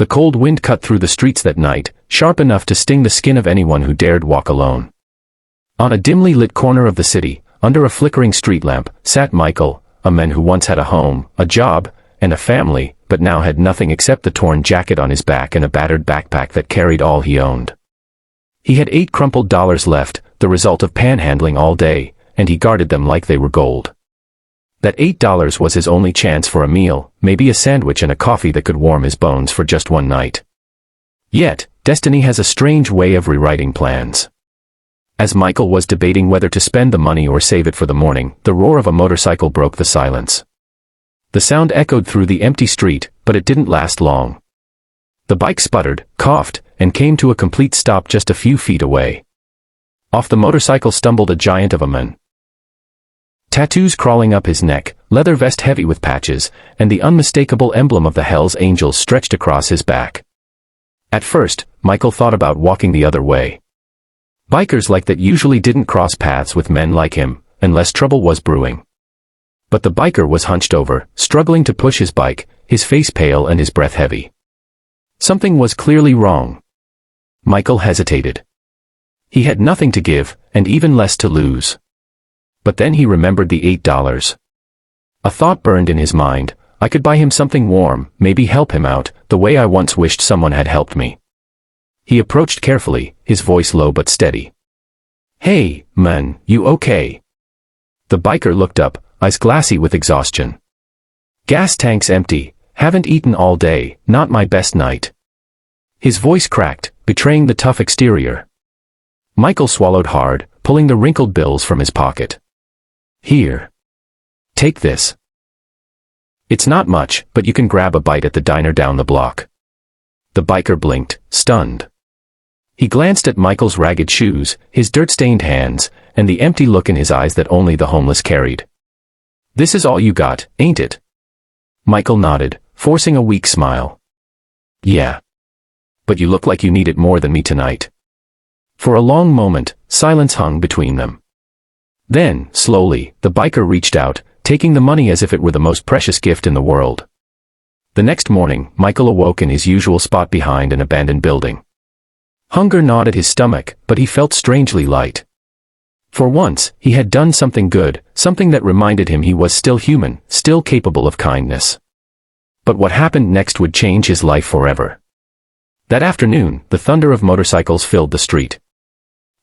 The cold wind cut through the streets that night, sharp enough to sting the skin of anyone who dared walk alone. On a dimly lit corner of the city, under a flickering street lamp, sat Michael, a man who once had a home, a job, and a family, but now had nothing except the torn jacket on his back and a battered backpack that carried all he owned. He had $8 crumpled left, the result of panhandling all day, and he guarded them like they were gold. That $8 was his only chance for a meal, maybe a sandwich and a coffee that could warm his bones for just one night. Yet, destiny has a strange way of rewriting plans. As Michael was debating whether to spend the money or save it for the morning, the roar of a motorcycle broke the silence. The sound echoed through the empty street, but it didn't last long. The bike sputtered, coughed, and came to a complete stop just a few feet away. Off the motorcycle stumbled a giant of a man. Tattoos crawling up his neck, leather vest heavy with patches, and the unmistakable emblem of the Hells Angels stretched across his back. At first, Michael thought about walking the other way. Bikers like that usually didn't cross paths with men like him, unless trouble was brewing. But the biker was hunched over, struggling to push his bike, his face pale and his breath heavy. Something was clearly wrong. Michael hesitated. He had nothing to give, and even less to lose. But then he remembered the $8. A thought burned in his mind. I could buy him something warm, maybe help him out, the way I once wished someone had helped me. He approached carefully, his voice low but steady. "Hey, man, you okay?" The biker looked up, eyes glassy with exhaustion. "Gas tank's empty, haven't eaten all day, not my best night." His voice cracked, betraying the tough exterior. Michael swallowed hard, pulling the wrinkled bills from his pocket. "Here. Take this. It's not much, but you can grab a bite at the diner down the block." The biker blinked, stunned. He glanced at Michael's ragged shoes, his dirt-stained hands, and the empty look in his eyes that only the homeless carried. "This is all you got, ain't it?" Michael nodded, forcing a weak smile. "Yeah. But you look like you need it more than me tonight." For a long moment, silence hung between them. Then, slowly, the biker reached out, taking the money as if it were the most precious gift in the world. The next morning, Michael awoke in his usual spot behind an abandoned building. Hunger gnawed at his stomach, but he felt strangely light. For once, he had done something good, something that reminded him he was still human, still capable of kindness. But what happened next would change his life forever. That afternoon, the thunder of motorcycles filled the street.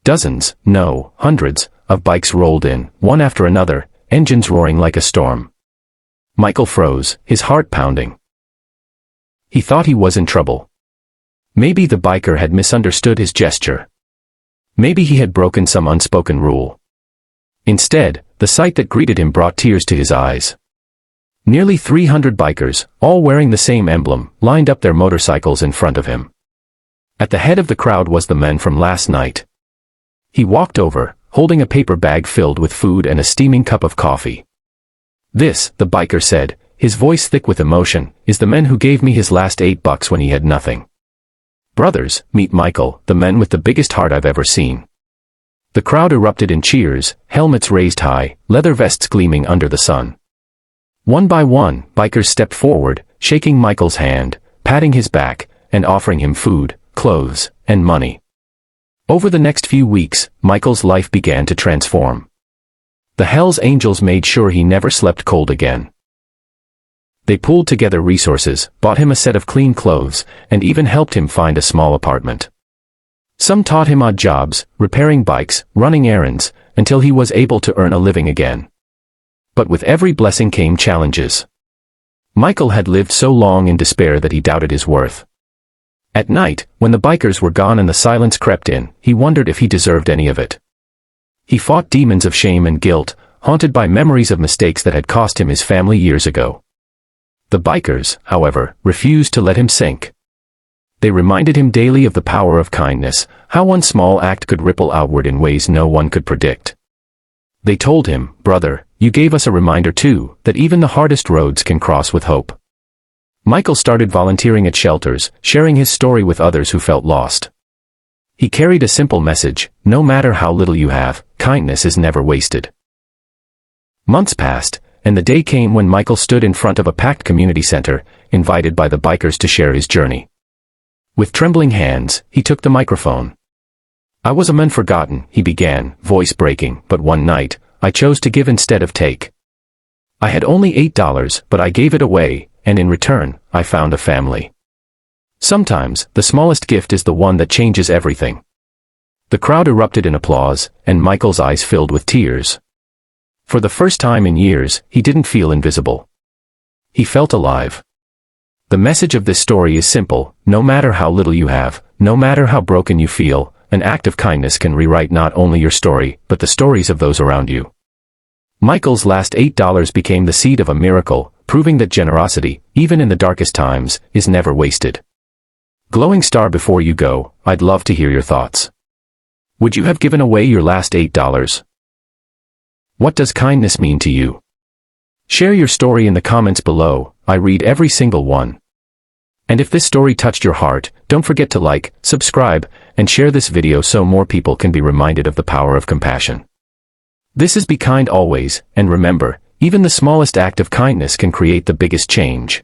Dozens, no, hundreds, of bikes rolled in, one after another, engines roaring like a storm. Michael froze, his heart pounding. He thought he was in trouble. Maybe the biker had misunderstood his gesture. Maybe he had broken some unspoken rule. Instead, the sight that greeted him brought tears to his eyes. Nearly 300 bikers, all wearing the same emblem, lined up their motorcycles in front of him. At the head of the crowd was the man from last night. He walked over, holding a paper bag filled with food and a steaming cup of coffee. "This," the biker said, his voice thick with emotion, "is the man who gave me his last $8 when he had nothing. Brothers, meet Michael, the man with the biggest heart I've ever seen." The crowd erupted in cheers, helmets raised high, leather vests gleaming under the sun. One by one, bikers stepped forward, shaking Michael's hand, patting his back, and offering him food, clothes, and money. Over the next few weeks, Michael's life began to transform. The Hells Angels made sure he never slept cold again. They pooled together resources, bought him a set of clean clothes, and even helped him find a small apartment. Some taught him odd jobs, repairing bikes, running errands, until he was able to earn a living again. But with every blessing came challenges. Michael had lived so long in despair that he doubted his worth. At night, when the bikers were gone and the silence crept in, he wondered if he deserved any of it. He fought demons of shame and guilt, haunted by memories of mistakes that had cost him his family years ago. The bikers, however, refused to let him sink. They reminded him daily of the power of kindness, how one small act could ripple outward in ways no one could predict. They told him, "Brother, you gave us a reminder too, that even the hardest roads can cross with hope." Michael started volunteering at shelters, sharing his story with others who felt lost. He carried a simple message: no matter how little you have, kindness is never wasted. Months passed, and the day came when Michael stood in front of a packed community center, invited by the bikers to share his journey. With trembling hands, he took the microphone. "I was a man forgotten," he began, voice breaking, "but one night, I chose to give instead of take. I had only $8, but I gave it away, and in return, I found a family. Sometimes, the smallest gift is the one that changes everything." The crowd erupted in applause, and Michael's eyes filled with tears. For the first time in years, he didn't feel invisible. He felt alive. The message of this story is simple: no matter how little you have, no matter how broken you feel, an act of kindness can rewrite not only your story, but the stories of those around you. Michael's last $8 became the seed of a miracle, proving that generosity, even in the darkest times, is never wasted. Glowing star, before you go, I'd love to hear your thoughts. Would you have given away your last $8? What does kindness mean to you? Share your story in the comments below. I read every single one. And if this story touched your heart, don't forget to like, subscribe, and share this video so more people can be reminded of the power of compassion. This is Be Kind Always, and remember, even the smallest act of kindness can create the biggest change.